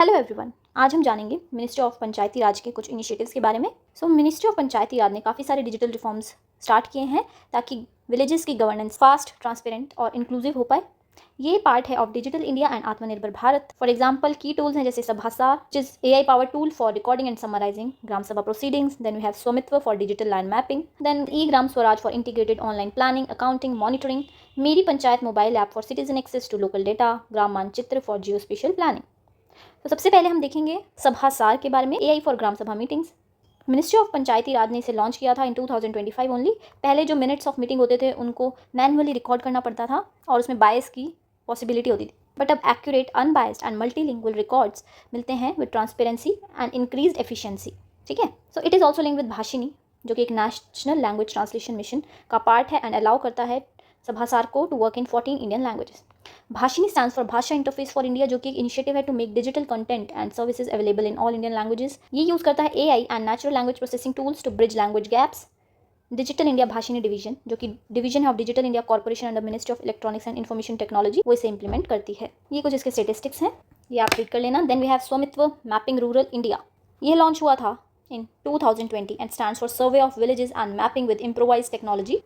Hello everyone, आज हम जानेंगे मिनिस्ट्री ऑफ पंचायती राज के कुछ इनिशिएटिव्स के बारे में। मिनिस्ट्री ऑफ पंचायती राज ने काफ़ी सारे डिजिटल रिफॉर्म्स स्टार्ट किए हैं ताकि विलेजेस की गवर्नेंस फास्ट, ट्रांसपेरेंट और इंक्लूसिव हो पाए। ये पार्ट है of digital India and Atmanirbhar Bharat. For example की टूल्स हैं जैसे Sabhasaar, which is AI power tool for recording and summarising gram sabha proceedings. Then we have Swamitva for digital land mapping. Then Gram Swaraj for integrated online planning, accounting, monitoring. Meri Panchayat mobile app for citizen access to local data. Gram Manchitra for Jio spatial planning. तो सबसे पहले हम देखेंगे सभासार के बारे में, AI for gram sabha meetings. Ministry of Panchayati राज ने इसे लॉन्च किया था इन 2025 ओनली। पहले जो मिनट्स ऑफ मीटिंग होते थे उनको मैनुअली रिकॉर्ड करना पड़ता था और उसमें बायस की पॉसिबिलिटी होती थी, बट अब accurate, unbiased and multilingual records मिलते हैं with transparency and increased efficiency. ठीक है, so it is also linked with Bhashini, जो कि एक नेशनल लैंग्वेज ट्रांसलेशन मिशन का पार्ट है एंड अलाउ करता है सभासार को to work in 14 Indian languages. Bhashini stands for Bhasha interface for India, जो कि एक इनिशिएटिव है to make digital content and services available in all Indian languages. ये यूज़ करता है AI and natural language processing tools to bridge language gaps. Digital India Bhashini division, जो कि division है of digital India corporation under ministry of electronics and information technology, वो इसे implement करती है। ये कुछ इसके स्टेटिस्टिक्स हैं, ये आप रीड कर लेना। देन वी हैव स्वामित्व मैपिंग रूरल इंडिया। ये लॉन्च हुआ था इन 2020 and stands for survey of villages and mapping with improvise technology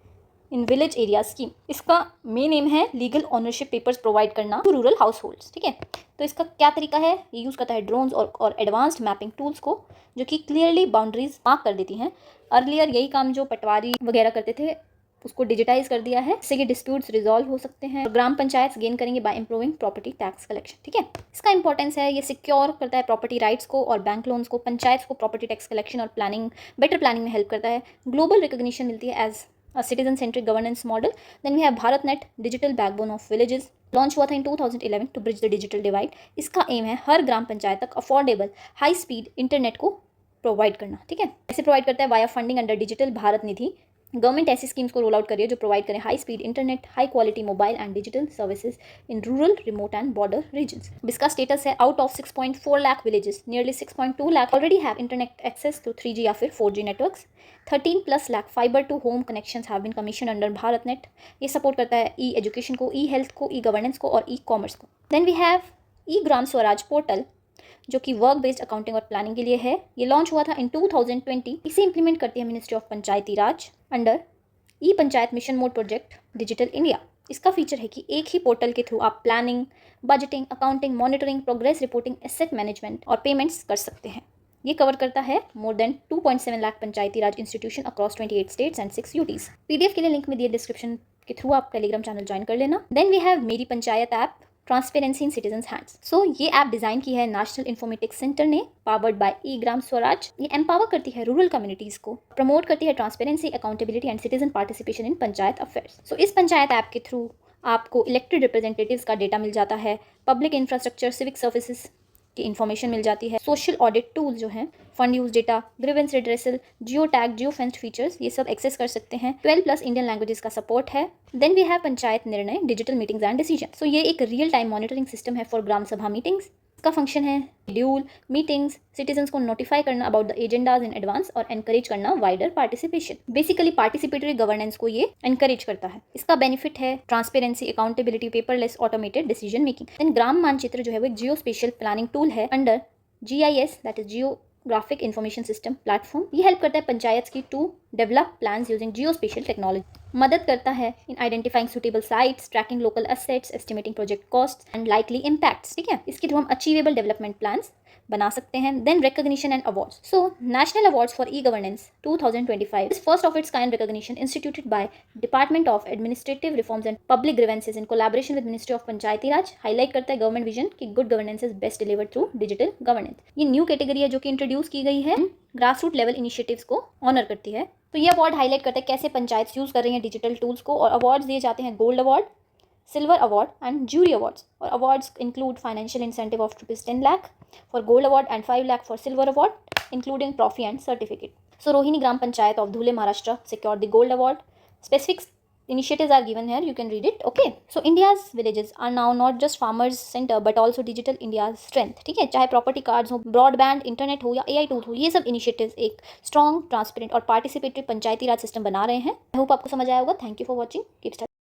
in village area scheme. इसका मेन एम है लीगल ऑनरशिप पेपर्स प्रोवाइड करना टू रूरल हाउस होल्ड्स। ठीक है, तो इसका क्या तरीका है, ये यूज़ करता है ड्रोन्स और एडवांस्ड मैपिंग टूल्स को, जो कि क्लियरली बाउंड्रीज मार्क कर देती हैं। अर्लियर यही काम जो पटवारी वगैरह करते थे उसको डिजिटाइज कर दिया है, इससे कि डिस्प्यूट्स रिजॉल्व हो सकते हैं और ग्राम पंचायत गेन करेंगे by improving property tax collection. ठीक है, इसका इंपॉर्टेंस है, ये सिक्योर करता है प्रॉपर्टी राइट्स को और बैंक लोन्स को, पंचायत को प्रॉपर्टी टैक्स कलेक्शन और प्लानिंग, बेटर प्लानिंग में हेल्प करता है। ग्लोबल रिकॉग्निशन मिलती है as a citizen-centric governance model. Then we have BharatNet, digital backbone of villages. Launch हुआ था in 2011 to bridge the digital divide. इसका एम है हर ग्राम पंचायत तक अफोर्डेबल हाई स्पीड इंटरनेट को प्रोवाइड करना। ठीक है, ऐसे प्रोवाइड करता है via funding under digital Bharat Nidhi. Government ऐसी स्कीम्स को रोल आउट करिए जो प्रोवाइड करें high speed internet, high quality mobile and digital services in rural, remote and border regions. इसका स्टेटस है out of 6.4 lakh villages, nearly 6.2 lakh already have internet access to 3G या फिर 4G networks. 13+ lakh fibre to home connections have been commission under Bharat net. ये support करता है ई education को, ई health को, ई governance को और ई कॉमर्स को। Then we have e Gram Swaraj portal, जो कि वर्क बेस्ड अकाउंटिंग और प्लानिंग के लिए है। ये लॉन्च हुआ था इन 2020। इसे इंप्लीमेंट करती है ministry of Panchayati Raj under E panchayat mission mode project digital India. इसका फीचर है कि एक ही पोर्टल के थ्रू आप planning, budgeting, accounting, monitoring, progress reporting, asset management और पेमेंट्स कर सकते हैं। ये कवर करता है more than 2.7 lakh Panchayati Raj institution across 28 states and 6 UTs। PDF के लिए लिंक में दिए डिस्क्रिप्शन के थ्रू आप टेलीग्राम चैनल ज्वाइन कर लेना। देन वी हैव मेरी panchayat app, transparency in citizens hands. ये ऐप डिजाइन की है नेशनल इन्फॉर्मेटिक्स सेंटर ने, पावर्ड बाय ई ग्राम स्वराज। ये एम्पावर करती है रूरल कम्युनिटीज को, प्रमोट करती है transparency, accountability and citizen participation in panchayat affairs. इस पंचायत ऐप के थ्रू आपको इलेक्टेड रिप्रेजेंटेटिव्स का डेटा मिल जाता है, पब्लिक इंफ्रास्ट्रक्चर, सिविक सर्विसेज की इन्फॉर्मेशन मिल जाती है, सोशल ऑडिट टूल्स जो हैं, fund use data, grievance redressal, geo tag, geo fenced features, ये सब एक्सेस कर सकते हैं। 12+ इंडियन लैंग्वेजेस का सपोर्ट है। Then we have Panchayat Nirnay, digital meetings and decision. ये एक रियल टाइम मॉनिटरिंग सिस्टम है फॉर ग्राम सभा मीटिंग्स। इसका फंक्शन है शेड्यूल मीटिंग्स, सिटीजन्स को नोटिफाई करना about the agendas in advance और एनकरेज करना wider participation. Basically participatory governance को ये एनकरेज करता है। इसका बेनिफिट है transparency, accountability, paperless, automated decision making. Then Gram Manchitra जो है वो एक जियो स्पेशल प्लानिंग टूल है under GIS, that is geographic information system platform. ये हेल्प करता है पंचायत की to develop plans using geo spatial technology. मदद करता है in identifying suitable sites, tracking local assets, estimating project costs and likely impacts. ठीक है, इसके थ्रू हम अचीवेबल डेवलपमेंट प्लान्स बना सकते हैं। Then recognition and awards. National awards for e governance 2025 is first of its kind recognition instituted by department of administrative reforms and public grievances in collaboration with ministry of Panchayati Raj. Highlight करता है government vision कि good governance is best delivered through digital governance. ये new category है जो कि introduce की गई है, ग्रास रूट लेवल इनिशिएटिव्स को ऑनर करती है। ये अवार्ड हाईलाइट करता है कैसे पंचायत यूज कर रही हैं डिजिटल टूल्स को, और अवार्ड्स दिए जाते हैं gold award, silver award and jury awards. और awards include financial incentive of ₹10 lakh for gold award and 5 lakh for silver award, including trophy and certificate. Rohini gram panchayat of Dhule Maharashtra secured the gold award. Specific initiatives are given here, you can read it. Okay, so India's villages are now not just farmers center but also digital India's strength. ठीक है, चाहे property cards हो, broadband internet हो या AI tool हो, ये सब initiatives एक स्ट्रॉन्ग, ट्रांसपेरेंट और पार्टिसिपेटरी पंचायती राज सिस्टम बना रहे हैं। आई होप आपको समझ आया होगा। Thank you for watching. Keep